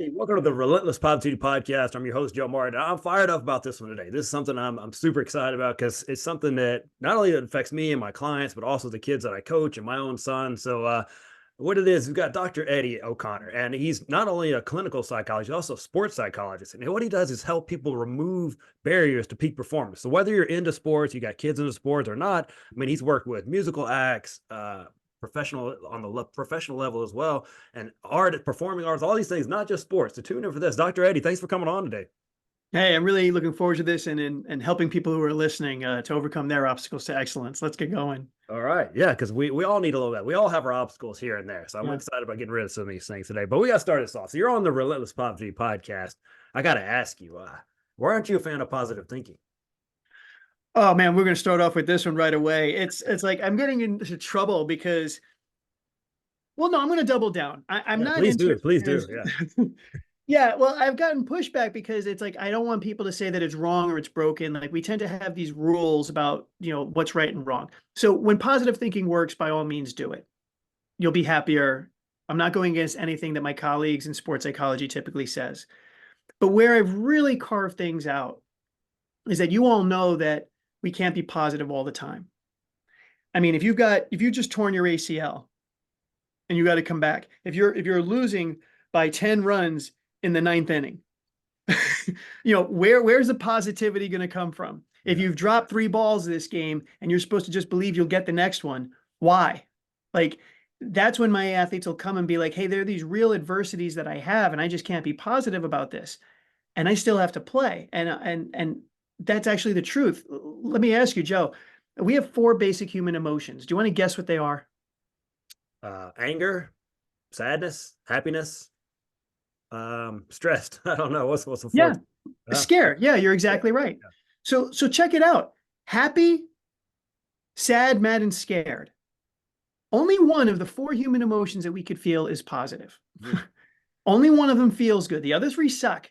Hey, welcome to the Relentless Positivity Podcast. I'm your host, Joe Martin. I'm fired up about this one today. This is something I'm super excited about because it's something that not only affects me and my clients, but also the kids that I coach and my own son. What it is, we've got Dr. Eddie O'Connor, and he's not only a clinical psychologist, also a sports psychologist. And what he does is help people remove barriers to peak performance. So whether you're into sports, you got kids into sports or not, I mean, he's worked with musical acts, professional on the professional level as well, and art, performing arts, all these things, not just sports. So tune in for this. Dr. Eddie, thanks for coming on today. Hey, I'm really looking forward to this and helping people who are listening to overcome their obstacles to excellence. Let's get going. All right. Yeah, because we all need a little bit. We all have our obstacles here and there. So I'm Yeah. excited about getting rid of some of these things today. But we got to start this off. So you're on the Relentless Positivity Podcast. I got to ask you, why aren't you a fan of positive thinking? Oh man, we're going to start off with this one right away. It's like I'm getting into trouble because, well, no, I'm going to double down. I'm Yeah, not please into do. it Please do. because, Yeah. yeah, well, I've gotten pushback because it's like I don't want people to say that it's wrong or it's broken. Like we tend to have these rules about, what's right and wrong. So when positive thinking works, by all means do it. You'll be happier. I'm not going against anything that my colleagues in sports psychology typically says. But where I've really carved things out is that you all know that we can't be positive all the time. I mean, if you just torn your ACL and you got to come back, if you're losing by 10 runs in the ninth inning, where's the positivity going to come from? If Yeah. you've dropped 3 balls this game and you're supposed to just believe you'll get the next one, why? Like that's when my athletes will come and be like, hey, there are these real adversities that I have, and I just can't be positive about this. And I still have to play. And that's actually the truth. Let me ask you, Joe, we have 4 basic human emotions. Do you want to guess what they are? Anger, sadness, happiness, stressed. I don't know. What's the Yeah, fourth? Uh, scared. Yeah, you're yeah. exactly right. Yeah. So check it out. Happy, sad, mad, and scared. Only one of the 4 human emotions that we could feel is positive. Mm. Only one of them feels good. The other 3 suck.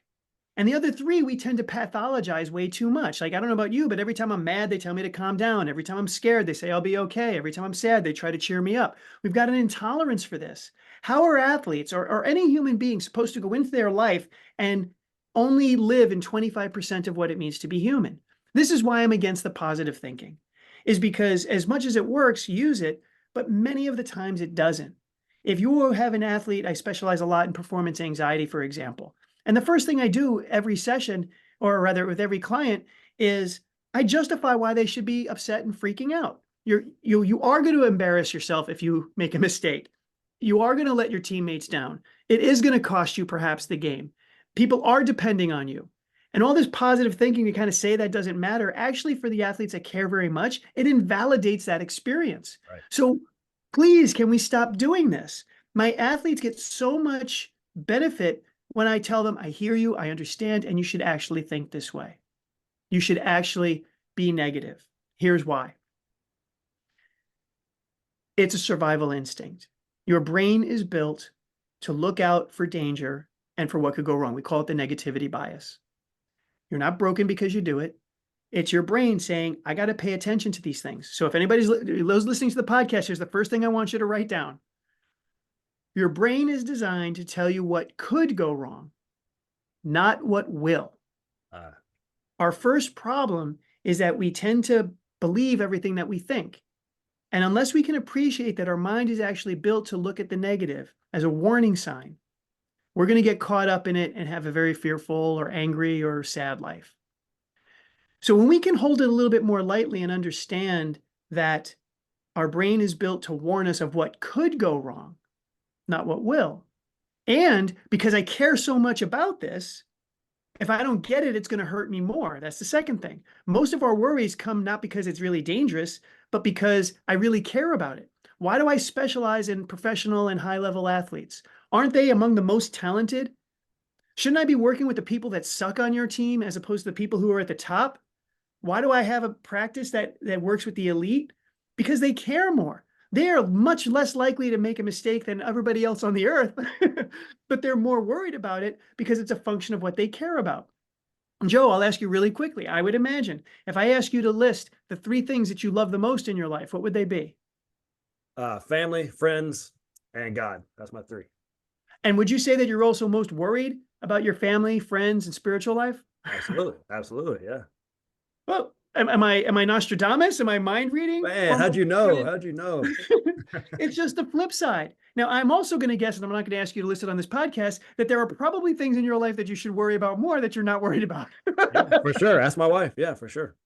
And the other 3, we tend to pathologize way too much. Like, I don't know about you, but every time I'm mad, they tell me to calm down. Every time I'm scared, they say I'll be okay. Every time I'm sad, they try to cheer me up. We've got an intolerance for this. How are athletes or any human being supposed to go into their life and only live in 25% of what it means to be human? This is why I'm against the positive thinking, is because as much as it works, use it, but many of the times it doesn't. If you have an athlete, I specialize a lot in performance anxiety, for example. And the first thing I do every session, or rather with every client, is I justify why they should be upset and freaking out. You are going to embarrass yourself if you make a mistake. You are going to let your teammates down. It is going to cost you perhaps the game. People are depending on you. And all this positive thinking to kind of say that doesn't matter, actually, for the athletes that care very much, it invalidates that experience. Right. So please, can we stop doing this? My athletes get so much benefit when I tell them, I hear you, I understand, and you should actually think this way. You should actually be negative. Here's why. It's a survival instinct. Your brain is built to look out for danger and for what could go wrong. We call it the negativity bias. You're not broken because you do it. It's your brain saying, I got to pay attention to these things. So if anybody's listening to the podcast, here's the first thing I want you to write down. Your brain is designed to tell you what could go wrong, not what will. Uh, Our first problem is that we tend to believe everything that we think. And unless we can appreciate that our mind is actually built to look at the negative as a warning sign, we're going to get caught up in it and have a very fearful or angry or sad life. So when we can hold it a little bit more lightly and understand that our brain is built to warn us of what could go wrong, not what will. And because I care so much about this, if I don't get it, it's going to hurt me more. That's the second thing. Most of our worries come not because it's really dangerous, but because I really care about it. Why do I specialize in professional and high-level athletes? Aren't they among the most talented? Shouldn't I be working with the people that suck on your team as opposed to the people who are at the top? Why do I have a practice that works with the elite? Because they care more. They are much less likely to make a mistake than everybody else on the earth, but they're more worried about it because it's a function of what they care about. Joe, I'll ask you really quickly. I would imagine if I ask you to list the 3 things that you love the most in your life, what would they be? family, friends, and God. That's my 3. And would you say that you're also most worried about your family, friends, and spiritual life? Absolutely. Absolutely. Yeah. Well, am I Nostradamus? Am I mind reading? Man, Or am how'd you know? I How'd you know? it's just the flip side. Now, I'm also going to guess, and I'm not going to ask you to list it on this podcast, that there are probably things in your life that you should worry about more that you're not worried about. Yeah, for sure. Ask my wife. Yeah, for sure.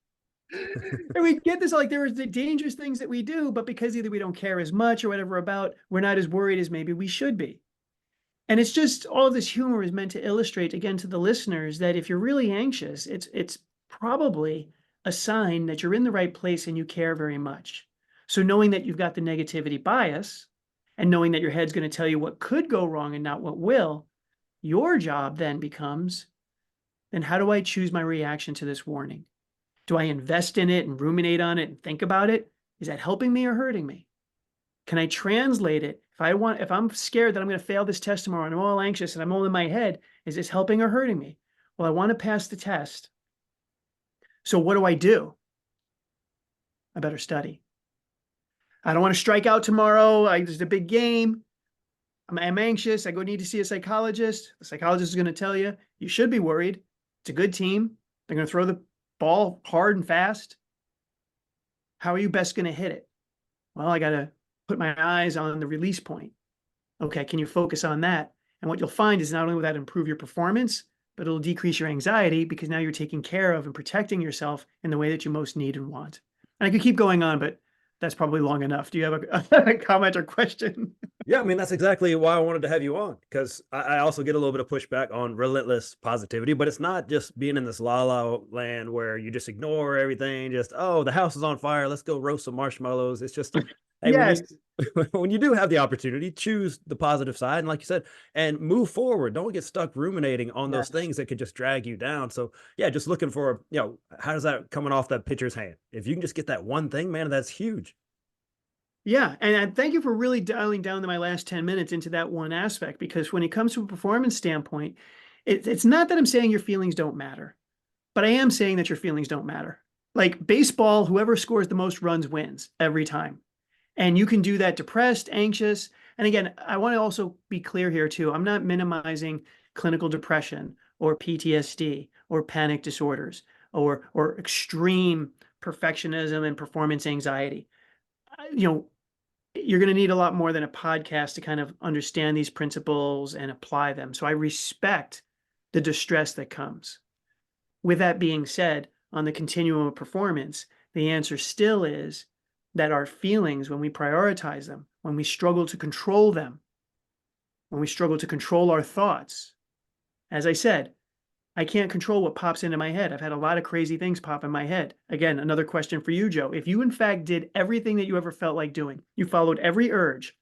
And we get this like there are the dangerous things that we do, but because either we don't care as much or whatever about, we're not as worried as maybe we should be. And it's just all of this humor is meant to illustrate again to the listeners that if you're really anxious, it's probably a sign that you're in the right place and you care very much. So knowing that you've got the negativity bias and knowing that your head's going to tell you what could go wrong and not what will, your job then becomes, then how do I choose my reaction to this warning? Do I invest in it and ruminate on it and think about it? Is that helping me or hurting me? Can I translate it? If I'm scared that I'm going to fail this test tomorrow and I'm all anxious and I'm all in my head, is this helping or hurting me? Well, I want to pass the test. So what do? I better study. I don't want to strike out tomorrow. There's a big game. I'm anxious. I need to see a psychologist. The psychologist is going to tell you, you should be worried. It's a good team. They're going to throw the ball hard and fast. How are you best going to hit it? Well, I got to put my eyes on the release point. Okay, can you focus on that? And what you'll find is not only will that improve your performance, but it'll decrease your anxiety because now you're taking care of and protecting yourself in the way that you most need and want. And I could keep going on, but that's probably long enough. Do you have a comment or question? Yeah, I mean, that's exactly why I wanted to have you on, because I also get a little bit of pushback on relentless positivity, but it's not just being in this la-la land where you just ignore everything, just, oh, the house is on fire, let's go roast some marshmallows. It's just, hey, Yes. when you do have the opportunity, choose the positive side, and like you said, and move forward. Don't get stuck ruminating on those things that could just drag you down. So yeah, just looking for, how does that coming off that pitcher's hand? If you can just get that one thing, man, that's huge. Yeah, and thank you for really dialing down to my last 10 minutes into that one aspect, because when it comes to a performance standpoint, it's not that I'm saying your feelings don't matter, but I am saying that your feelings don't matter. Like baseball, whoever scores the most runs wins every time. And you can do that depressed, anxious. And again, I want to also be clear here too. I'm not minimizing clinical depression or PTSD or panic disorders or extreme perfectionism and performance anxiety. You know, you're going to need a lot more than a podcast to kind of understand these principles and apply them. So I respect the distress that comes. With that being said, on the continuum of performance, the answer still is that our feelings, when we prioritize them, when we struggle to control them, when we struggle to control our thoughts, as I said, I can't control what pops into my head. I've had a lot of crazy things pop in my head. Again, another question for you, Joe. If you, in fact, did everything that you ever felt like doing, you followed every urge,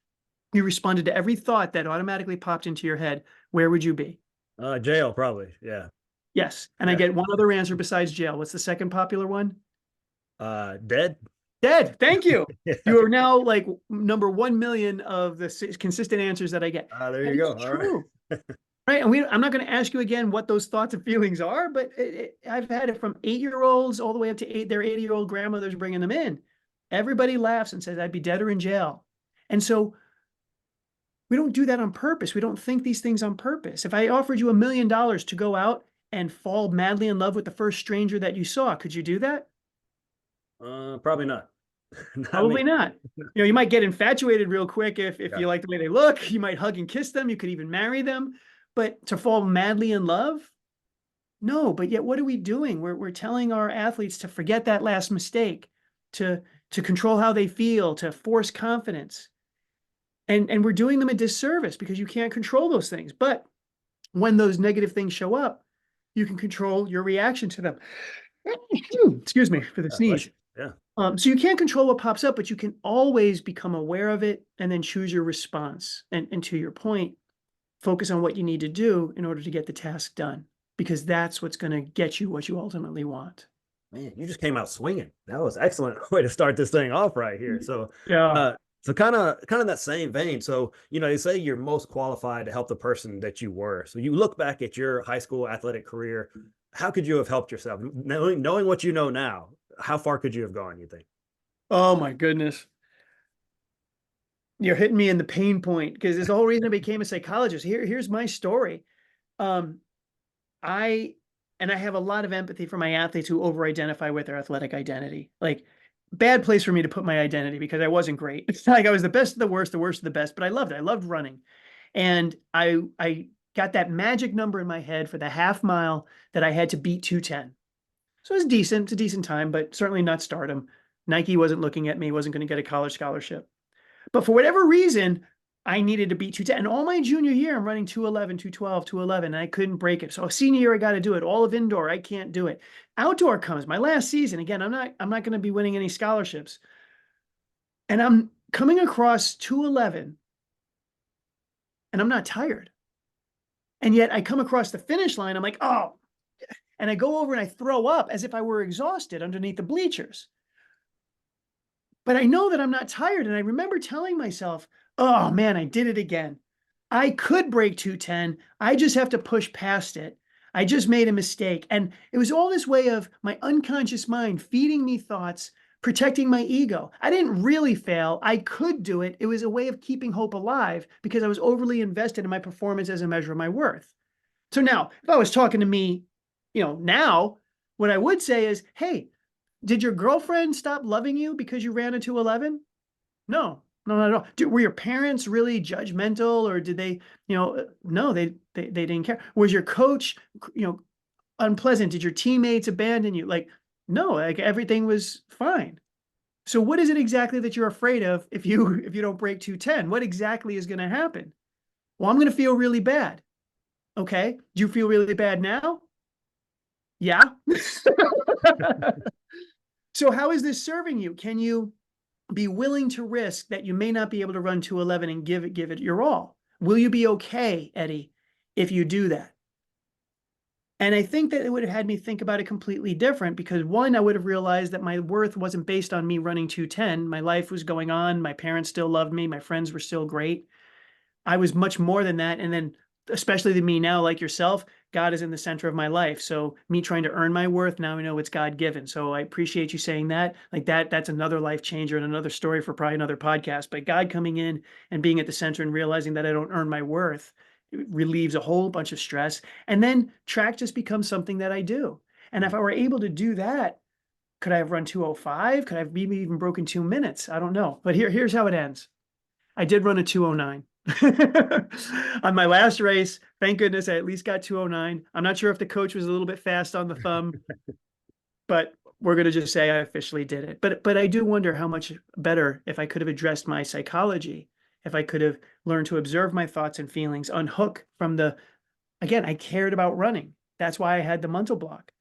you responded to every thought that automatically popped into your head, where would you be? Jail, probably. Yeah. Yes. And I Yeah. get one other answer besides jail. What's the second popular one? Dead. Dead. Thank you. Yeah. You are now like number 1 million of the consistent answers that I get. There And you go. it's All right. true. Right. And I'm not going to ask you again what those thoughts and feelings are, but I've had it from 8-year-olds all the way up to their 80-year-old grandmothers bringing them in. Everybody laughs and says, I'd be dead or in jail. And so we don't do that on purpose. We don't think these things on purpose. If I offered you $1 million to go out and fall madly in love with the first stranger that you saw, could you do that? Probably not. Not Probably me. not. You might get infatuated real quick if Yeah. you like the way they look. You might hug and kiss them. You could even marry them. But to fall madly in love, no. But yet, what are we doing? We're telling our athletes to forget that last mistake, to control how they feel, to force confidence, and we're doing them a disservice because you can't control those things. But when those negative things show up, you can control your reaction to them. Excuse me for the sneeze. Yeah. So you can't control what pops up, but you can always become aware of it and then choose your response. And to your point, focus on what you need to do in order to get the task done, because that's what's going to get you what you ultimately want. Man, you just came out swinging. That was excellent way to start this thing off right here. So, Yeah. so kind of that same vein. So, you say you're most qualified to help the person that you were. So you look back at your high school athletic career. How could you have helped yourself? Knowing what you know now, how far could you have gone, you think? Oh my goodness. You're hitting me in the pain point because there's the whole reason I became a psychologist. Here's my story. Um, I I have a lot of empathy for my athletes who over-identify with their athletic identity. Like, bad place for me to put my identity because I wasn't great. It's not like I was the best of the worst of the best, but I loved it. I loved running. And I got that magic number in my head for the half mile that I had to beat 2:10. So it was decent. It's a decent time, but certainly not stardom. Nike wasn't looking at me, wasn't going to get a college scholarship. But for whatever reason, I needed to beat 2:10. And all my junior year, I'm running 2:11, 2:12, 2:11, and I couldn't break it. So senior year, I got to do it. All of indoor, I can't do it. Outdoor comes my last season. Again, I'm not going to be winning any scholarships. And I'm coming across 2:11, and I'm not tired. And yet I come across the finish line, I'm like, oh, and I go over and I throw up as if I were exhausted underneath the bleachers. But I know that I'm not tired. And I remember telling myself, oh man, I did it again. I could break 2:10. I just have to push past it. I just made a mistake. And it was all this way of my unconscious mind feeding me thoughts, protecting my ego. I didn't really fail. I could do it. It was a way of keeping hope alive because I was overly invested in my performance as a measure of my worth. So now, if I was talking to me, now, what I would say is, hey, did your girlfriend stop loving you because you ran a 2:11? No, no, not at all. Were your parents really judgmental, or did they, no, they didn't care. Was your coach, unpleasant? Did your teammates abandon you? Like, no, like everything was fine. So what is it exactly that you're afraid of if you don't break 2:10? What exactly is going to happen? Well, I'm going to feel really bad. Okay. Do you feel really bad now? Yeah. So how is this serving you? Can you be willing to risk that you may not be able to run 2:11 and give it your all? Will you be okay, Eddie, if you do that? And I think that it would have had me think about it completely different because one, I would have realized that my worth wasn't based on me running 2:10. My life was going on. My parents still loved me. My friends were still great. I was much more than that. And then, especially to me now, like yourself, God is in the center of my life. So me trying to earn my worth, now I know it's God given. So I appreciate you saying that. Like that's another life changer and another story for probably another podcast. But God coming in and being at the center and realizing that I don't earn my worth, it relieves a whole bunch of stress. And then track just becomes something that I do. And if I were able to do that, could I have run 2:05? Could I have maybe even broken 2 minutes? I don't know. But here's how it ends. I did run a 2:09. On my last race. Thank goodness I at least got 2:09. I'm not sure if the coach was a little bit fast on the thumb, but we're going to just say I officially did it. But I do wonder how much better if I could have addressed my psychology, if I could have learned to observe my thoughts and feelings, unhook from again, I cared about running. That's why I had the mental block.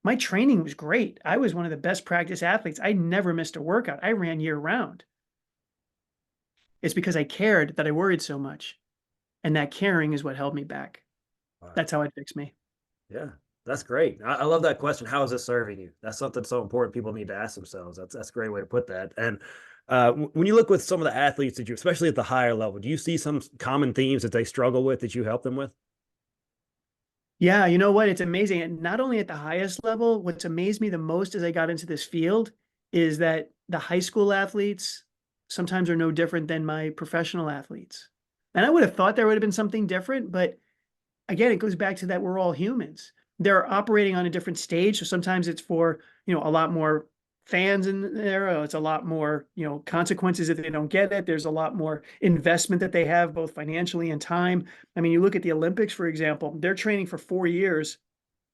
My training was great. I was one of the best practice athletes. I never missed a workout. I ran year round. It's because I cared that I worried so much. And that caring is what held me back. Wow. That's how it fixed me. Yeah, that's great. I love that question. How is this serving you? That's something so important people need to ask themselves. That's a great way to put that. And when you look with some of the athletes that you, especially at the higher level, do you see some common themes that they struggle with that you help them with? Yeah, you know what? It's amazing. And not only at the highest level, what's amazed me the most as I got into this field is that the high school athletes sometimes are no different than my professional athletes. And I would have thought there would have been something different, but again, it goes back to that we're all humans. They're operating on a different stage. So sometimes it's for, a lot more fans in there. It's a lot more, consequences if they don't get it. There's a lot more investment that they have, both financially and time. I mean, you look at the Olympics, for example, they're training for 4 years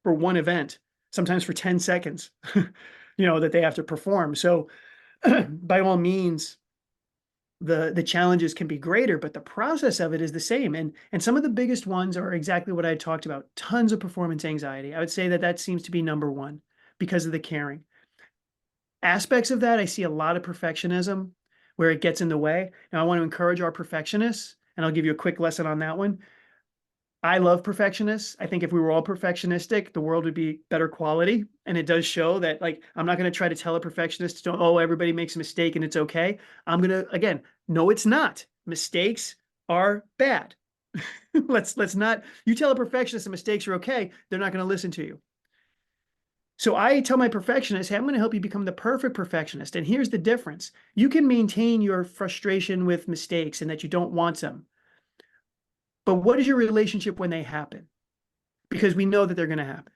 for one event, sometimes for 10 seconds, that they have to perform. So by all means, the challenges can be greater, but the process of it is the same. And some of the biggest ones are exactly what I talked about. Tons of performance anxiety. I would say that seems to be number one because of the caring. Aspects of that, I see a lot of perfectionism where it gets in the way. Now, I want to encourage our perfectionists, and I'll give you a quick lesson on that one. I love perfectionists. I think if we were all perfectionistic, the world would be better quality. And it does show that, like, I'm not going to try to tell a perfectionist, oh, everybody makes a mistake and it's okay. I'm going to, again, no, it's not. Mistakes are bad. Let's not, you tell a perfectionist that mistakes are okay, they're not going to listen to you. So I tell my perfectionist, hey, I'm going to help you become the perfect perfectionist. And here's the difference. You can maintain your frustration with mistakes and that you don't want them. But what is your relationship when they happen? Because we know that they're going to happen.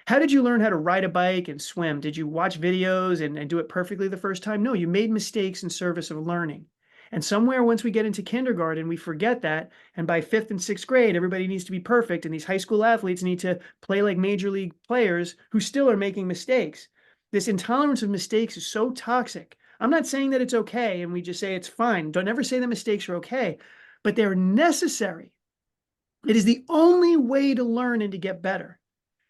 How did you learn how to ride a bike and swim? Did you watch videos and do it perfectly the first time? No, you made mistakes in service of learning. And somewhere once we get into kindergarten, we forget that. And by fifth and sixth grade, everybody needs to be perfect. And these high school athletes need to play like major league players who still are making mistakes. This intolerance of mistakes is so toxic. I'm not saying that it's okay and we just say it's fine. Don't ever say that mistakes are okay, but they're necessary. It is the only way to learn and to get better.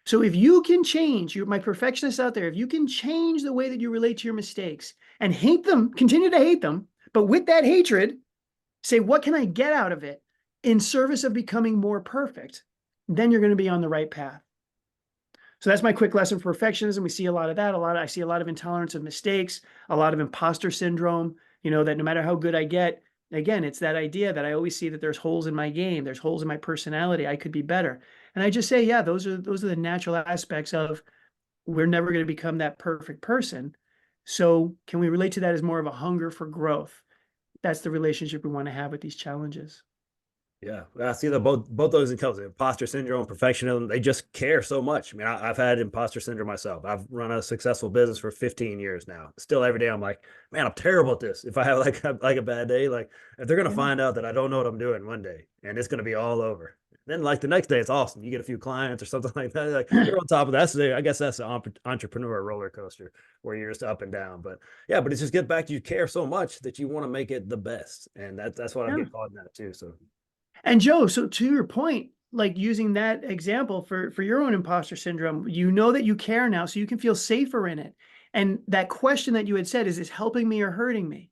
So if you can change, my perfectionists out there, if you can change the way that you relate to your mistakes and hate them, continue to hate them, but with that hatred, say, what can I get out of it in service of becoming more perfect? Then you're going to be on the right path. So that's my quick lesson for perfectionism. We see a lot of that. I see a lot of intolerance of mistakes, a lot of imposter syndrome, that no matter how good I get, again, it's that idea that I always see that there's holes in my game, there's holes in my personality, I could be better. And I just say, yeah, those are the natural aspects of we're never going to become that perfect person. So can we relate to that as more of a hunger for growth? That's the relationship we want to have with these challenges. Yeah, I see that both those intelligence, imposter syndrome, perfectionism, they just care so much. I mean, I've had imposter syndrome myself. I've run a successful business for 15 years now. Still every day I'm like, man, I'm terrible at this. If I have like a bad day, like if they're gonna Yeah. find out that I don't know what I'm doing one day and it's gonna be all over. Then like the next day it's awesome. You get a few clients or something like that. Like you're on top of that. That's I guess that's the entrepreneur roller coaster where you're just up and down. But yeah, but it's just get back to you care so much that you want to make it the best. And that's what I'm Yeah. getting caught in that too. So And Joe, so to your point, like using that example for your own imposter syndrome, you know that you care now, so you can feel safer in it. And that question that you had said, is this helping me or hurting me?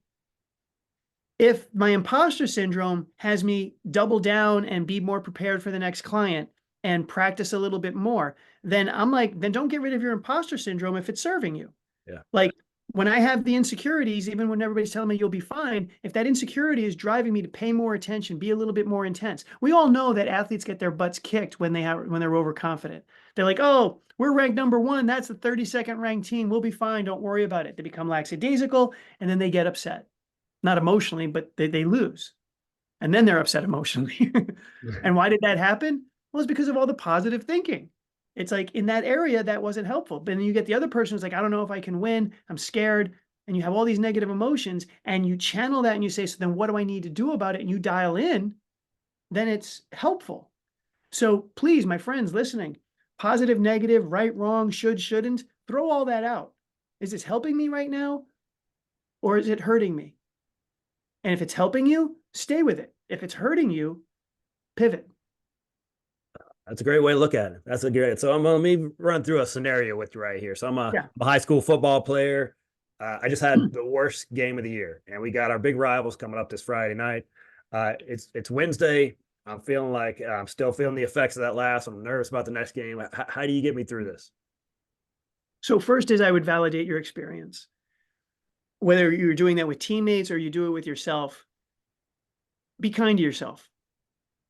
If my imposter syndrome has me double down and be more prepared for the next client and practice a little bit more, then I'm like, then don't get rid of your imposter syndrome if it's serving you. yeah. Like when I have the insecurities, even when everybody's telling me you'll be fine, if that insecurity is driving me to pay more attention, be a little bit more intense. We all know that athletes get their butts kicked when they're overconfident. They're like, oh, we're ranked number one. That's the 32nd ranked team. We'll be fine. Don't worry about it. They become lackadaisical and then they get upset. Not emotionally, but they lose. And then they're upset emotionally. And why did that happen? Well, it's because of all the positive thinking. It's like in that area that wasn't helpful. But then you get the other person who's like, I don't know if I can win. I'm scared. And you have all these negative emotions and you channel that and you say, so then what do I need to do about it? And you dial in, then it's helpful. So please, my friends listening, positive, negative, right, wrong, should, shouldn't, throw all that out. Is this helping me right now? Or is it hurting me? And if it's helping you, stay with it. If it's hurting you, pivot. That's a great way to look at it. That's a great. So let me run through a scenario with you right here. So Yeah. a high school football player. I just had the worst game of the year, and we got our big rivals coming up this Friday night. It's Wednesday. I'm feeling like I'm still feeling the effects of that last. I'm nervous about the next game. How do you get me through this? So first is I would validate your experience. Whether you're doing that with teammates or you do it with yourself, be kind to yourself.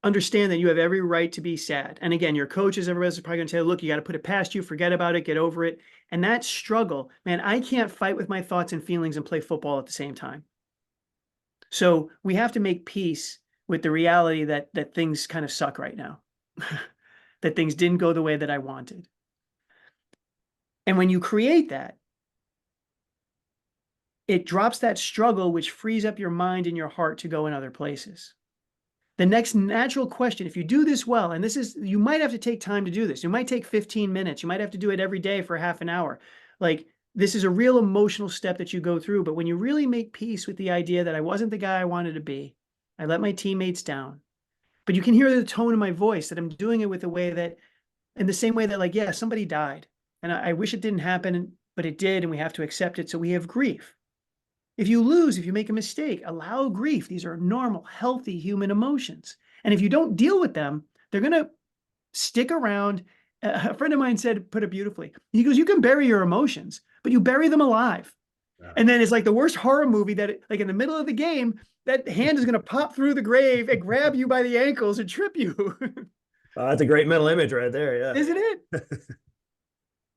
Understand that you have every right to be sad. And again, your coaches, everybody's probably going to tell you, look, you got to put it past you, forget about it, get over it. And that struggle, man, I can't fight with my thoughts and feelings and play football at the same time. So we have to make peace with the reality that things kind of suck right now, that things didn't go the way that I wanted. And when you create that, it drops that struggle, which frees up your mind and your heart to go in other places. The next natural question, if you do this well, and you might have to take time to do this. You might take 15 minutes. You might have to do it every day for half an hour. Like this is a real emotional step that you go through. But when you really make peace with the idea that I wasn't the guy I wanted to be, I let my teammates down. But you can hear the tone of my voice that I'm doing it with a way that, in the same way that like, yeah, somebody died. And I wish it didn't happen, but it did. And we have to accept it. So we have grief. If you lose, if you make a mistake, allow grief. These are normal, healthy human emotions. And if you don't deal with them, they're going to stick around. A friend of mine said, put it beautifully. He goes, you can bury your emotions, but you bury them alive. And then it's like the worst horror movie that, like in the middle of the game, that hand is going to pop through the grave and grab you by the ankles and trip you. That's a great mental image right there. Isn't it? Yeah.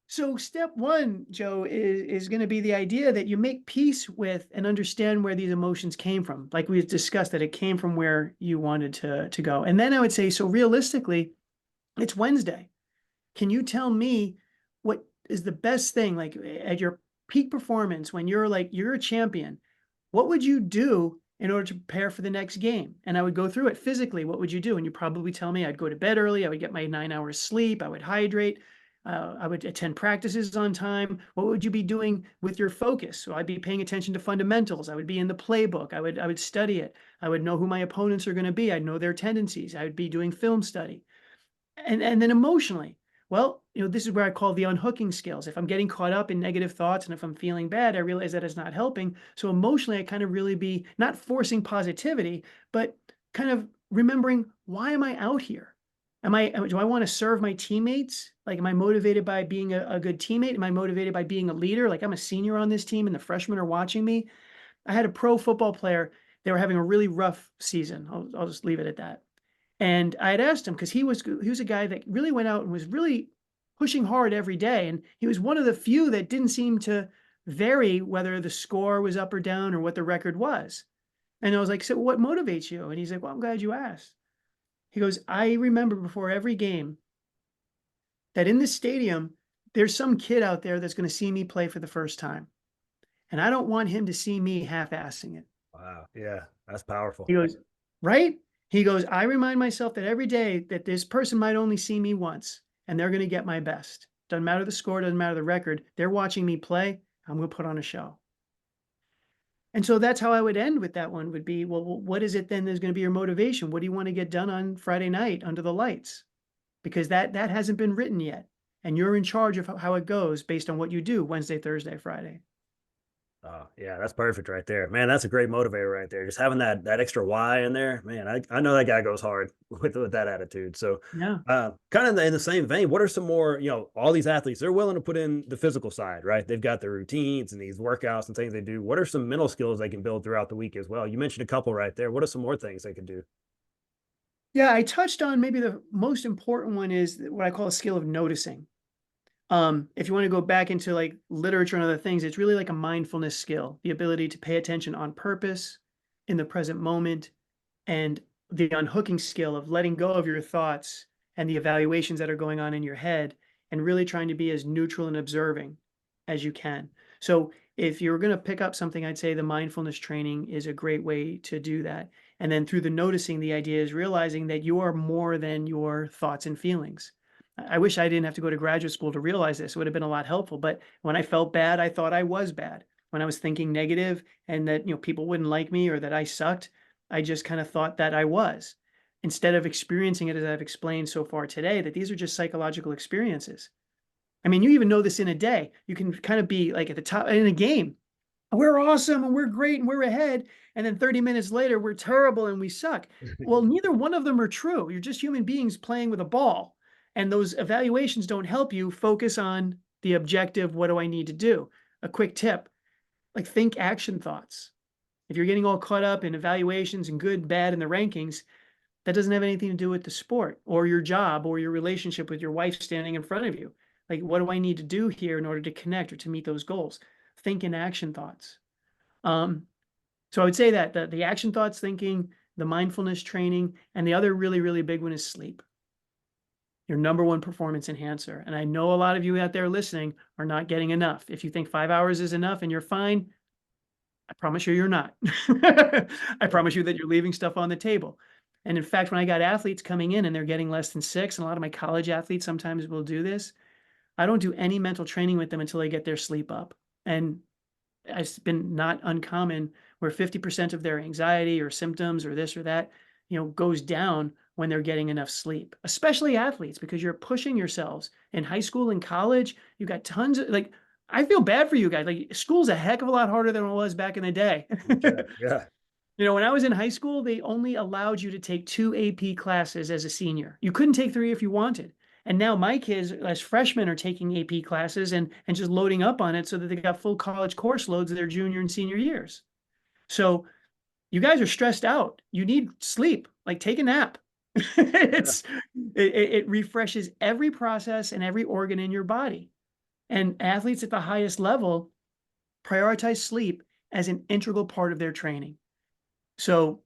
So step one, Joe, is going to be the idea that you make peace with and understand where these emotions came from. Like we've discussed, that it came from where you wanted to go. And then I would say, so realistically, it's Wednesday. Can you tell me what is the best thing, like at your peak performance, when you're like, you're a champion, what would you do in order to prepare for the next game? And I would go through it physically. What would you do? And you probably tell me I'd go to bed early. I would get my 9 hours sleep. I would hydrate. I would attend practices on time. What would you be doing with your focus? So I'd be paying attention to fundamentals. I would be in the playbook. I would study it. I would know who my opponents are going to be. I'd know their tendencies. I would be doing film study. And then emotionally, well, this is where I call the unhooking skills. If I'm getting caught up in negative thoughts and if I'm feeling bad, I realize that it's not helping. So emotionally, I kind of really be not forcing positivity, but kind of remembering, why am I out here? Do I want to serve my teammates? Like, am I motivated by being a good teammate? Am I motivated by being a leader? Like, I'm a senior on this team and the freshmen are watching me. I had a pro football player. They were having a really rough season. I'll just leave it at that. And I had asked him, because he was a guy that really went out and was really pushing hard every day. And he was one of the few that didn't seem to vary whether the score was up or down or what the record was. And I was like, so what motivates you? And he's like, well, I'm glad you asked. He goes, I remember before every game that in this stadium, there's some kid out there that's going to see me play for the first time. And I don't want him to see me half-assing it. Wow. Yeah, that's powerful. He goes, right? He goes, I remind myself that every day that this person might only see me once and they're going to get my best. Doesn't matter the score, doesn't matter the record. They're watching me play. I'm going to put on a show. And so that's how I would end with that one, would be, well, what is it then that's going to be your motivation? What do you want to get done on Friday night under the lights? Because that hasn't been written yet. And you're in charge of how it goes based on what you do Wednesday, Thursday, Friday. Oh, yeah, that's perfect right there. Man, that's a great motivator right there. Just having that extra why in there. Man, I know that guy goes hard with that attitude. So Yeah. kind of in the same vein, what are some more, all these athletes, they're willing to put in the physical side, right? They've got their routines and these workouts and things they do. What are some mental skills they can build throughout the week as well? You mentioned a couple right there. What are some more things they can do? Yeah, I touched on, maybe the most important one is what I call a skill of noticing. If you want to go back into like literature and other things, it's really like a mindfulness skill, the ability to pay attention on purpose in the present moment, and the unhooking skill of letting go of your thoughts and the evaluations that are going on in your head and really trying to be as neutral and observing as you can. So if you're going to pick up something, I'd say the mindfulness training is a great way to do that. And then through the noticing, the idea is realizing that you are more than your thoughts and feelings. I wish I didn't have to go to graduate school to realize this. It would have been a lot helpful. But when I felt bad, I thought I was bad. When I was thinking negative and that, people wouldn't like me or that I sucked, I just kind of thought that I was, instead of experiencing it as I've explained so far today, that these are just psychological experiences. I mean, you even know this in a day. You can kind of be like at the top in a game. We're awesome and we're great and we're ahead. And then 30 minutes later, we're terrible and we suck. Well, neither one of them are true. You're just human beings playing with a ball. And those evaluations don't help you focus on the objective. What do I need to do? A quick tip, like, think action thoughts. If you're getting all caught up in evaluations and good, bad, and the rankings, that doesn't have anything to do with the sport or your job or your relationship with your wife standing in front of you. Like, what do I need to do here in order to connect or to meet those goals? Think in action thoughts. So I would say that the action thoughts thinking, the mindfulness training, and the other really, really big one is sleep. Your number one performance enhancer. And I know a lot of you out there listening are not getting enough. If you think 5 hours is enough and you're fine, I promise you, you're not. I promise you that you're leaving stuff on the table. And in fact, when I got athletes coming in and they're getting less than 6, and a lot of my college athletes sometimes will do this, I don't do any mental training with them until they get their sleep up. And it's been not uncommon where 50% of their anxiety or symptoms or this or that, goes down when they're getting enough sleep, especially athletes, because you're pushing yourselves in high school and college. You got tons of, like, I feel bad for you guys. Like, school's a heck of a lot harder than it was back in the day. Yeah. When I was in high school, they only allowed you to take 2 AP classes as a senior. You couldn't take 3 if you wanted. And now my kids as freshmen are taking AP classes and just loading up on it so that they got full college course loads of their junior and senior years. So you guys are stressed out. You need sleep, like, take a nap. It refreshes every process and every organ in your body. And athletes at the highest level prioritize sleep as an integral part of their training. So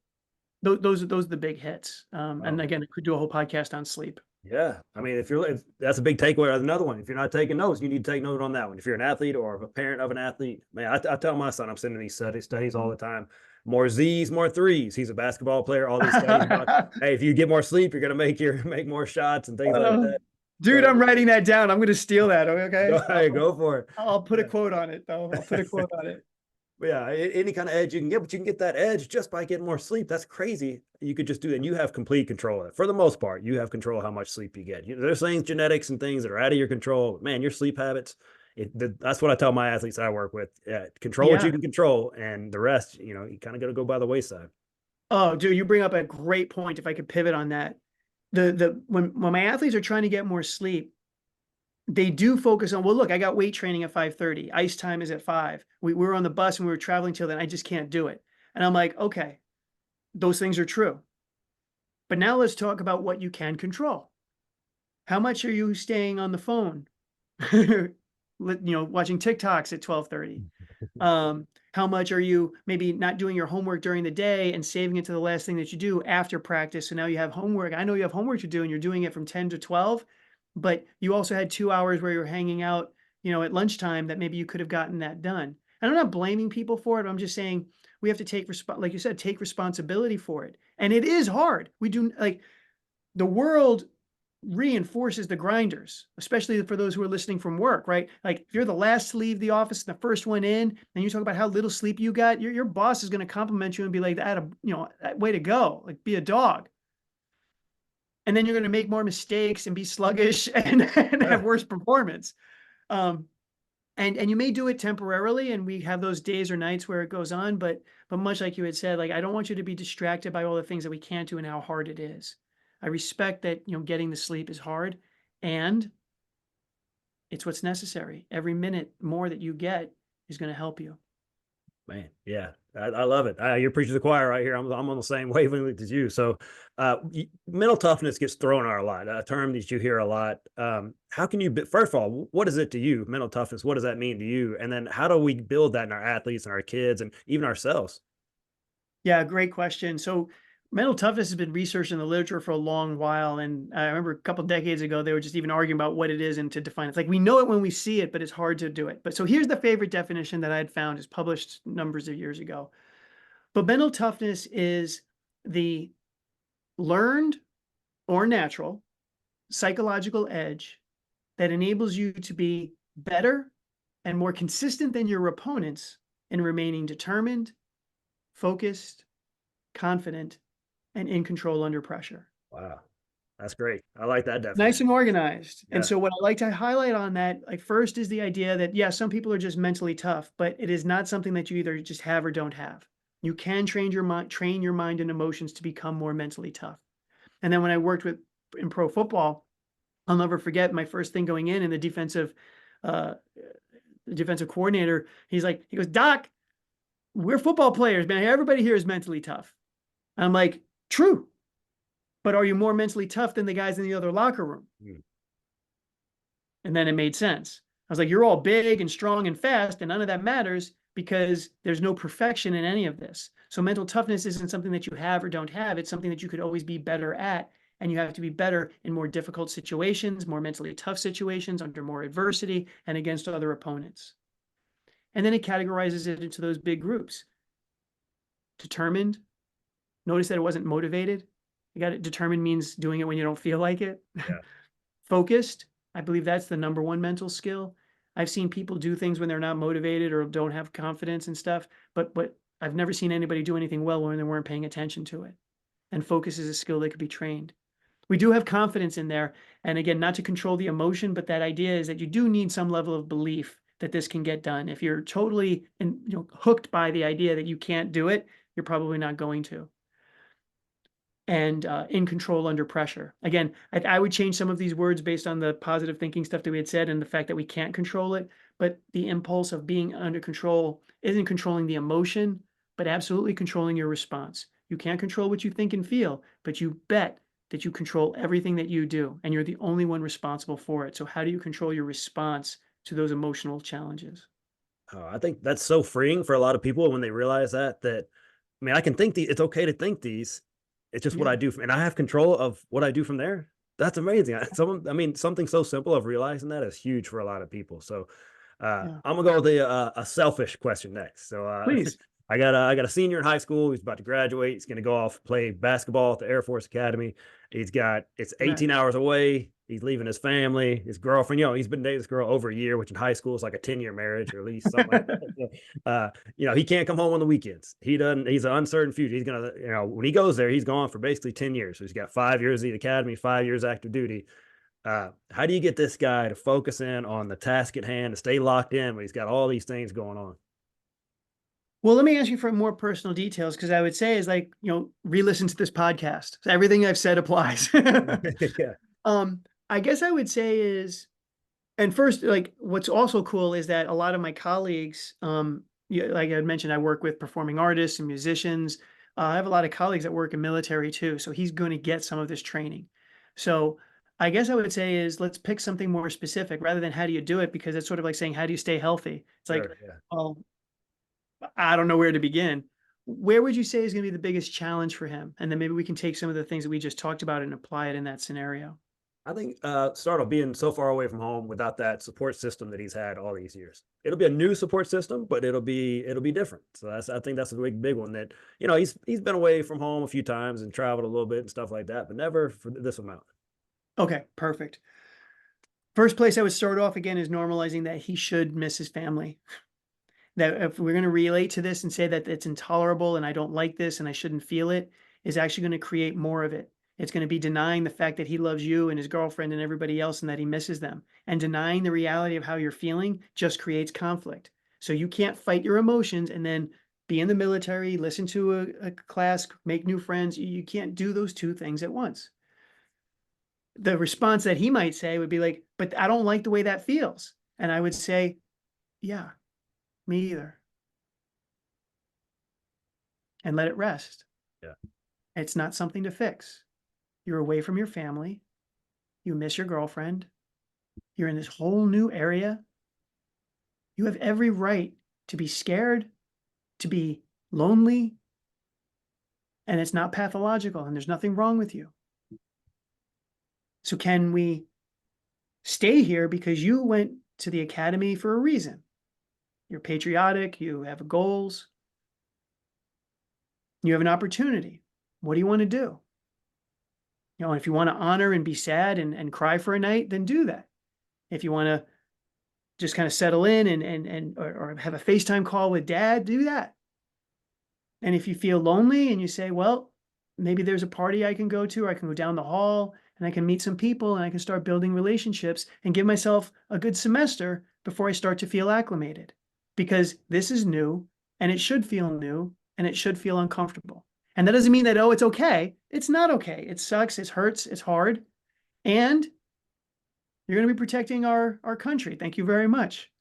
those are the big hits. And Wow. again, I could do a whole podcast on sleep. Yeah. I mean, if that's a big takeaway, another one. If you're not taking notes, you need to take note on that one. If you're an athlete or a parent of an athlete, man, I tell my son, I'm sending these studies all the time. More Z's, more threes. He's a basketball player. All these studies about, hey, if you get more sleep, you're gonna make more shots and things like that. Dude, So I'm writing that down. I'm going to steal that. Okay. hey, go for it. I'll put a Yeah. quote on it though. I'll put a quote on it. But yeah, any kind of edge you can get, but you can get that edge just by getting more sleep. That's crazy. You could just do that. And you have complete control of it. For the most part, you have control of how much sleep you get. There's things, genetics and things that are out of your control. Man, your sleep habits, that's what I tell my athletes I work with. Yeah, control what you Yeah. can control, and the rest, you kind of got to go by the wayside. Oh, dude, you bring up a great point. If I could pivot on that, when my athletes are trying to get more sleep, they do focus on, well, look, I got weight training at 5:30. Ice time is at 5. We were on the bus and we were traveling till then. I just can't do it. And I'm like, okay, those things are true. But now let's talk about what you can control. How much are you staying on the phone? Watching TikToks at 12:30. How much are you maybe not doing your homework during the day and saving it to the last thing that you do after practice? So now you have homework. I know you have homework to do and you're doing it from 10 to 12, but you also had 2 hours where you're hanging out, at lunchtime that maybe you could have gotten that done. And I'm not blaming people for it. I'm just saying we have to like you said, take responsibility for it. And it is hard. We do, like, the world reinforces the grinders, especially for those who are listening from work, right? Like if you're the last to leave the office and the first one in, and you talk about how little sleep you got, your boss is going to compliment you and be like, way to go, like be a dog. And then you're going to make more mistakes and be sluggish and have worse performance. Um, and you may do it temporarily, and we have those days or nights where it goes on, but much like you had said, like, I don't want you to be distracted by all the things that we can't do and how hard it is. I respect that, getting the sleep is hard, and it's what's necessary. Every minute more that you get is going to help you. Man, yeah, I love it. You're preaching to the choir right here. I'm on the same wavelength as you. So, mental toughness gets thrown out a lot. A term that you hear a lot. How can you? First of all, what is it to you? Mental toughness. What does that mean to you? And then, how do we build that in our athletes and our kids and even ourselves? Yeah, great question. So mental toughness has been researched in the literature for a long while. And I remember a couple decades ago, they were just even arguing about what it is and to define it. It's like we know it when we see it, but it's hard to do it. But so here's the favorite definition that I had found, is published numbers of years ago. But mental toughness is the learned or natural psychological edge that enables you to be better and more consistent than your opponents in remaining determined, focused, confident, and in control under pressure. Wow, that's great. I like that Nice definition. and organized. And Yeah, so what I like to highlight on that, like, first is the idea that, yeah, some people are just mentally tough, but it is not something that you either just have or don't have. You can train your mind and emotions to become more mentally tough. And then when I worked in pro football, I'll never forget my first thing going in, and uh, the defensive coordinator, he goes, Doc, we're football players, man. Everybody here is mentally tough. And I'm like, true. But are you more mentally tough than the guys in the other locker room? mm, And then it made sense. I was like, you're all big and strong and fast, and none of that matters because there's no perfection in any of this. So mental toughness isn't something that you have or don't have. It's something that you could always be better at. And you have to be better in more difficult situations, more mentally tough situations, under more adversity, and against other opponents. And then it categorizes it into those big groups. Determined. Notice that it wasn't motivated. You got it. Determined means doing it when you don't feel like it. yeah, Focused. I believe that's the number one mental skill. I've seen people do things when they're not motivated or don't have confidence and stuff, but I've never seen anybody do anything well when they weren't paying attention to it. And focus is a skill that could be trained. We do have confidence in there. And again, not to control the emotion, but that idea is that you do need some level of belief that this can get done. If you're totally hooked by the idea that you can't do it, you're probably not going to. And in control under pressure. Again, I would change some of these words based on the positive thinking stuff that we had said and the fact that we can't control it. But the impulse of being under control isn't controlling the emotion, but absolutely controlling your response. You can't control what you think and feel, but you bet that you control everything that you do, and you're the only one responsible for it. So how do you control your response to those emotional challenges. I think that's so freeing for a lot of people when they realize that I mean, I can think it's okay to think these. It's just what Yeah. I do, and I have control of what I do from there. That's amazing. I mean, something so simple of realizing that is huge for a lot of people. So, Yeah. I'm gonna go with a selfish question next. So, Please. I got a senior in high school. He's about to graduate. He's gonna go off play basketball at the Air Force Academy. It's 18 Congrats. hours away. He's leaving his family, his girlfriend. He's been dating this girl over a year, which in high school is like a 10-year marriage or at least something like that. So, he can't come home on the weekends. He doesn't, he's an uncertain future. He's gonna, when he goes there, he's gone for basically 10 years. So he's got 5 years at the academy, 5 years active duty. How do you get this guy to focus in on the task at hand, to stay locked in when he's got all these things going on? Well, let me ask you for more personal details because I would say is like, re-listen to this podcast. So everything I've said applies. Yeah, I guess I would say is, and first, like what's also cool is that a lot of my colleagues, like I mentioned, I work with performing artists and musicians. I have a lot of colleagues that work in military too. So he's going to get some of this training. So I guess I would say is let's pick something more specific rather than how do you do it, because it's sort of like saying, how do you stay healthy? It's like, sure, yeah. oh, I don't know where to begin. Where would you say is going to be the biggest challenge for him? And then maybe we can take some of the things that we just talked about and apply it in that scenario. I think start off being so far away from home without that support system that he's had all these years. It'll be a new support system, but it'll be different. So I think that's a big one that he's been away from home a few times and traveled a little bit and stuff like that, but never for this amount. Okay, perfect. First place I would start off again is normalizing that he should miss his family. That if we're going to relate to this and say that it's intolerable and I don't like this and I shouldn't feel it, is actually going to create more of it. It's going to be denying the fact that he loves you and his girlfriend and everybody else and that he misses them. And denying the reality of how you're feeling just creates conflict. So you can't fight your emotions and then be in the military, listen to a class, make new friends. You can't do those two things at once. The response that he might say would be like, but I don't like the way that feels. And I would say, yeah, me either. And let it rest. Yeah. It's not something to fix. You're away from your family. You miss your girlfriend. You're in this whole new area. You have every right to be scared, to be lonely, and it's not pathological and there's nothing wrong with you. So can we stay here because you went to the academy for a reason? You're patriotic, you have goals, you have an opportunity. What do you want to do? If you want to honor and be sad and cry for a night, then do that. If you want to just kind of settle in or have a FaceTime call with dad, do that. And if you feel lonely and you say, well, maybe there's a party I can go to, or I can go down the hall and I can meet some people and I can start building relationships and give myself a good semester before I start to feel acclimated. Because this is new and it should feel new and it should feel uncomfortable. And that doesn't mean that, oh, it's okay. It's not okay. It sucks. It hurts. It's hard. And you're going to be protecting our country. Thank you very much.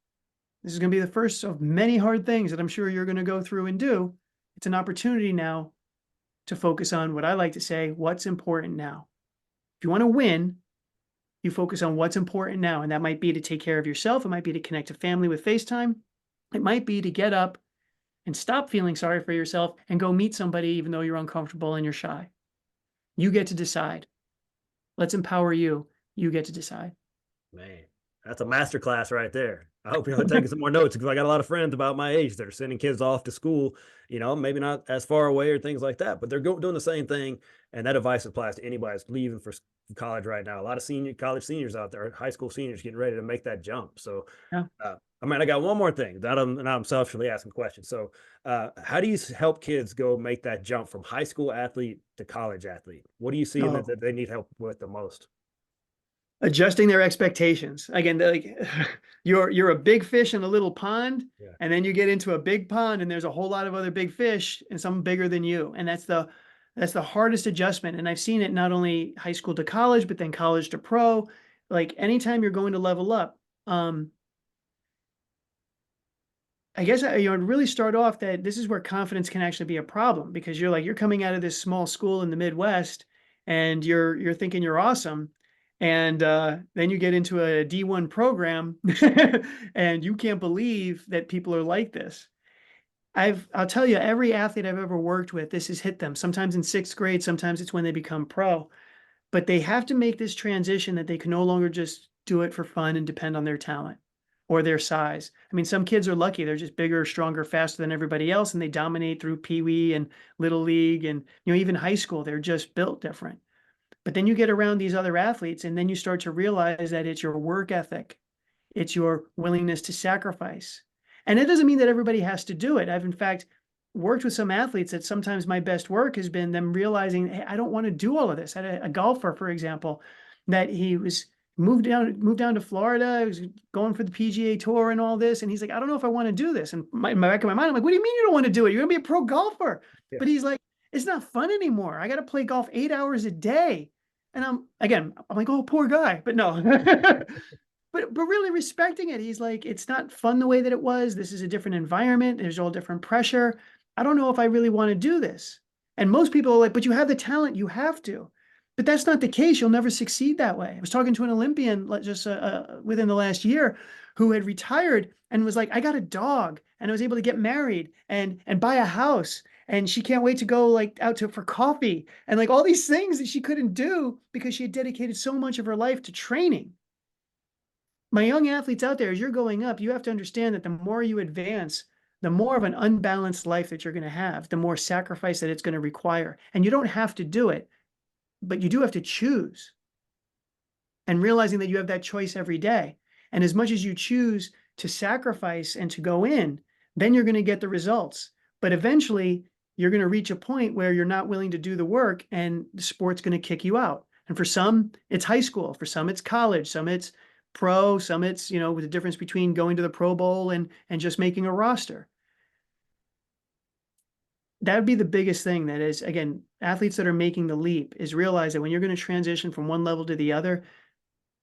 This is going to be the first of many hard things that I'm sure you're going to go through and do. It's an opportunity now to focus on what I like to say, what's important now. If you want to win, you focus on what's important now. And that might be to take care of yourself. It might be to connect to family with FaceTime. It might be to get up and stop feeling sorry for yourself and go meet somebody even though you're uncomfortable and you're shy. You get to decide. Let's empower you. You get to decide. Man, that's a master class right there. I hope you're taking some more notes because I got a lot of friends about my age that are sending kids off to school, maybe not as far away or things like that, but they're doing the same thing. And that advice applies to anybody that's leaving for college right now. A lot of college seniors out there, high school seniors getting ready to make that jump. So, Yeah. I got one more thing that I'm selfishly asking questions. So, how do you help kids go make that jump from high school athlete to college athlete? What do you see Oh. that they need help with the most? Adjusting their expectations. Again, like you're a big fish in a little pond, Yeah. and then you get into a big pond and there's a whole lot of other big fish and some bigger than you. And that's the hardest adjustment. And I've seen it not only high school to college, but then college to pro. Like anytime you're going to level up, I guess I'd really start off that this is where confidence can actually be a problem, because you're coming out of this small school in the Midwest and you're thinking you're awesome. And then you get into a D1 program and you can't believe that people are like this. I'll tell you, every athlete I've ever worked with, this has hit them. Sometimes in sixth grade, sometimes it's when they become pro, but they have to make this transition that they can no longer just do it for fun and depend on their talent or their size. I mean, some kids are lucky. They're just bigger, stronger, faster than everybody else, and they dominate through Pee Wee and Little League and, even high school. They're just built different. But then you get around these other athletes, and then you start to realize that it's your work ethic, it's your willingness to sacrifice. And it doesn't mean that everybody has to do it. I've, in fact, worked with some athletes that sometimes my best work has been them realizing, hey, I don't want to do all of this. I had a golfer, for example, that he was moved down to Florida. He was going for the PGA Tour and all this. And he's like, I don't know if I want to do this. And in my back of my mind, I'm like, what do you mean you don't want to do it? You're going to be a pro golfer. Yeah. But he's like, it's not fun anymore. I got to play golf 8 hours a day. And I'm like, oh, poor guy. But no. But really respecting it. He's like, it's not fun the way that it was. This is a different environment. There's all different pressure. I don't know if I really want to do this. And most people are like, but you have the talent, you have to. But that's not the case. You'll never succeed that way. I was talking to an Olympian just within the last year who had retired and was like, I got a dog and I was able to get married and buy a house. And she can't wait to go like out for coffee and like all these things that she couldn't do because she had dedicated so much of her life to training. My young athletes out there, as you're going up, you have to understand that the more you advance, the more of an unbalanced life that you're going to have, the more sacrifice that it's going to require. And you don't have to do it, but you do have to choose. And realizing that you have that choice every day. And as much as you choose to sacrifice and to go in, then you're going to get the results. But eventually, you're going to reach a point where you're not willing to do the work and the sport's going to kick you out. And for some, it's high school. For some, it's college. Some, it's pro. Some, it's, with the difference between going to the Pro Bowl and just making a roster. That would be the biggest thing. That is, again, athletes that are making the leap is realize that when you're going to transition from one level to the other,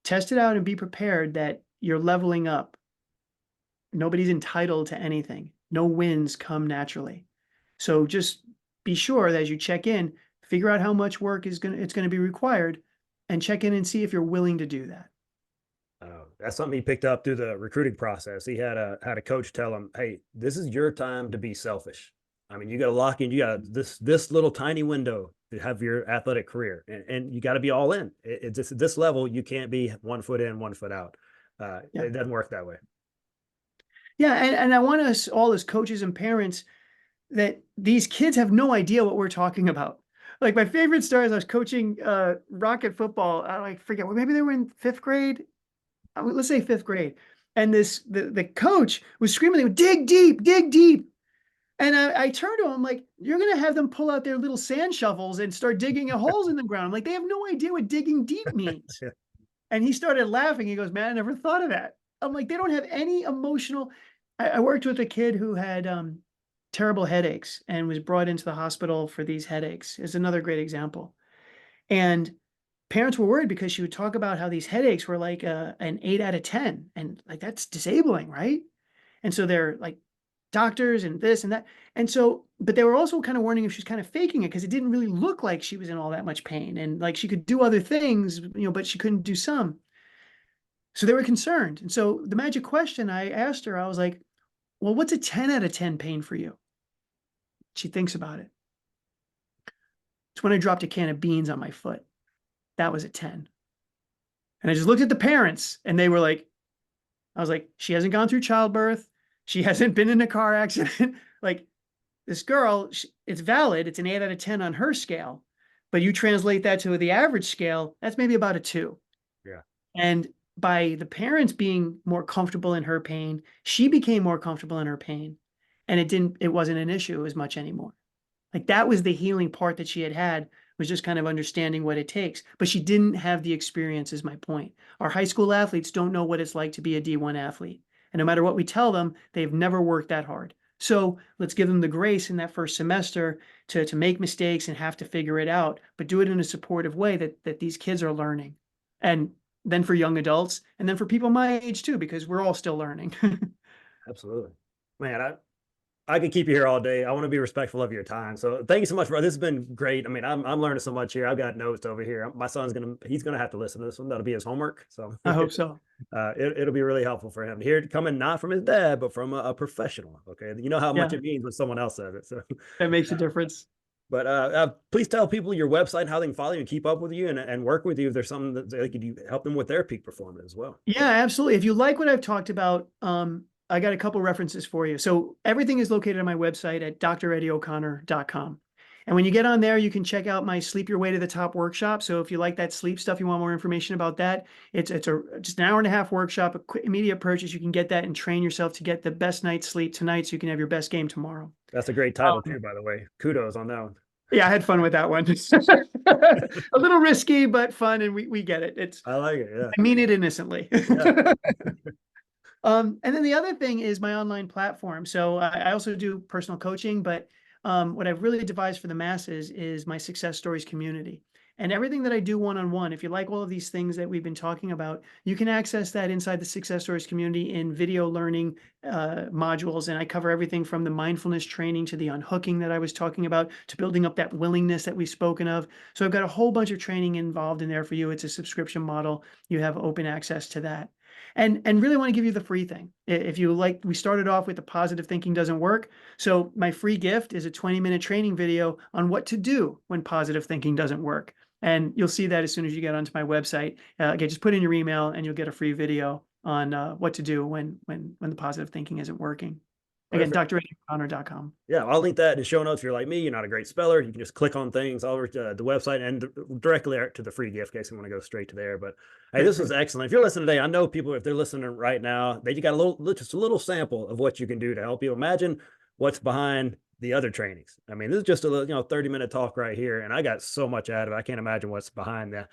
test it out and be prepared that you're leveling up. Nobody's entitled to anything. No wins come naturally. So just be sure that as you check in, figure out how much work it's going to be required, and check in and see if you're willing to do that. That's something he picked up through the recruiting process. He had a coach tell him, "Hey, this is your time to be selfish. I mean, you got to lock in. You got this little tiny window to have your athletic career, and you got to be all in. It's at this level. You can't be 1 foot in, 1 foot out. Yeah. It doesn't work that way." Yeah, and I want us all as coaches and parents that these kids have no idea what we're talking about. Like my favorite story is I was coaching rocket football. I forget, maybe they were in fifth grade. Let's say fifth grade. And the coach was screaming, dig deep, dig deep. And I turned to him like, you're going to have them pull out their little sand shovels and start digging holes in the ground. I'm like, they have no idea what digging deep means. Yeah. And he started laughing. He goes, man, I never thought of that. I'm like, they don't have any emotional. I worked with a kid who had terrible headaches and was brought into the hospital for these headaches. Is another great example. And parents were worried because she would talk about how these headaches were like an 8 out of 10. And like, that's disabling, right? And so they're like doctors and this and that. And so, but they were also kind of warning if she's kind of faking it because it didn't really look like she was in all that much pain. And like she could do other things, but she couldn't do some. So they were concerned. And so the magic question I asked her, I was like, well, what's a 10 out of 10 pain for you? She thinks about it. It's when I dropped a can of beans on my foot. That was a 10. And I just looked at the parents and they were like, I was like, she hasn't gone through childbirth. She hasn't been in a car accident. Like this girl, it's valid. It's an 8 out of 10 on her scale. But you translate that to the average scale, that's maybe about a 2. Yeah. And by the parents being more comfortable in her pain, she became more comfortable in her pain. And it wasn't an issue as much anymore. Like that was the healing part that she had was just kind of understanding what it takes. But she didn't have the experience is my point. Our high school athletes don't know what it's like to be a D1 athlete. And no matter what we tell them, they've never worked that hard. So let's give them the grace in that first semester to make mistakes and have to figure it out, but do it in a supportive way that these kids are learning. And then for young adults, and then for people my age too, because we're all still learning. Absolutely, man. I could keep you here all day. I want to be respectful of your time. So thank you so much, bro. This has been great. I mean, I'm learning so much here. I've got notes over here. My son's he's gonna have to listen to this one. That'll be his homework. So I hope so. it'll be really helpful for him to hear it coming not from his dad, but from a professional. Okay, you know how much Yeah, it means when someone else says it. So, that makes a difference. but please tell people your website and how they can follow you and keep up with you and work with you if there's something that they could do, help them with their peak performance as well. Yeah, absolutely. If you like what I've talked about, I got a couple references for you. So everything is located on my website at dreddieoconnor.com. And when you get on there, you can check out my Sleep Your Way to the Top workshop. So if you like that sleep stuff, you want more information about that, it's just an hour and a half workshop, a quick, immediate purchase. You can get that and train yourself to get the best night's sleep tonight so you can have your best game tomorrow. That's a great title too, by the way. Kudos on that one. Yeah, I had fun with that one. A little risky, but fun, and we get it. I like it. Yeah. I mean it innocently. Yeah. And then the other thing is my online platform. So I also do personal coaching, but what I've really devised for the masses is my success stories community. And everything that I do one-on-one, if you like all of these things that we've been talking about, you can access that inside the Success Stories community in video learning modules. And I cover everything from the mindfulness training to the unhooking that I was talking about, to building up that willingness that we've spoken of. So I've got a whole bunch of training involved in there for you. It's a subscription model. You have open access to that. And really want to give you the free thing. If you like, we started off with the positive thinking doesn't work. So my free gift is a 20-minute training video on what to do when positive thinking doesn't work. And you'll see that as soon as you get onto my website. Again, just put in your email and you'll get a free video on what to do when the positive thinking isn't working. Again, dreddieoconnor.com. Yeah, I'll link that in the show notes. If you're like me, you're not a great speller, you can just click on ththings over to the website and directly to the free gift case you want to go straight to there. But hey, this was excellent. If you're listening today, I know people, if they're listening right now, they got just a little sample of what you can do to help you. Imagine what's behind the other trainings. I mean, this is just a 30-minute talk right here, and I got so much out of it. I can't imagine what's behind the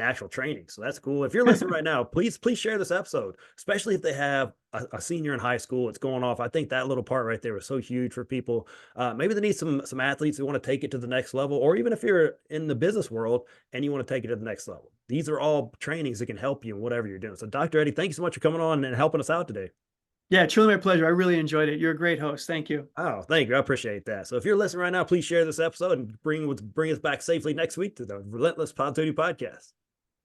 actual training. So that's cool. If you're listening right now, please share this episode, especially if they have a senior in high school. It's going off. I think that little part right there was so huge for people. Maybe they need some athletes who want to take it to the next level, or even if you're in the business world and you want to take it to the next level. These are all trainings that can help you in whatever you're doing. So Dr. Eddie, thank you so much for coming on and helping us out today. Yeah, truly my pleasure. I really enjoyed it. You're a great host. Thank you. Oh, thank you. I appreciate that. So if you're listening right now, please share this episode and bring us back safely next week to the Relentless Positivity Podcast.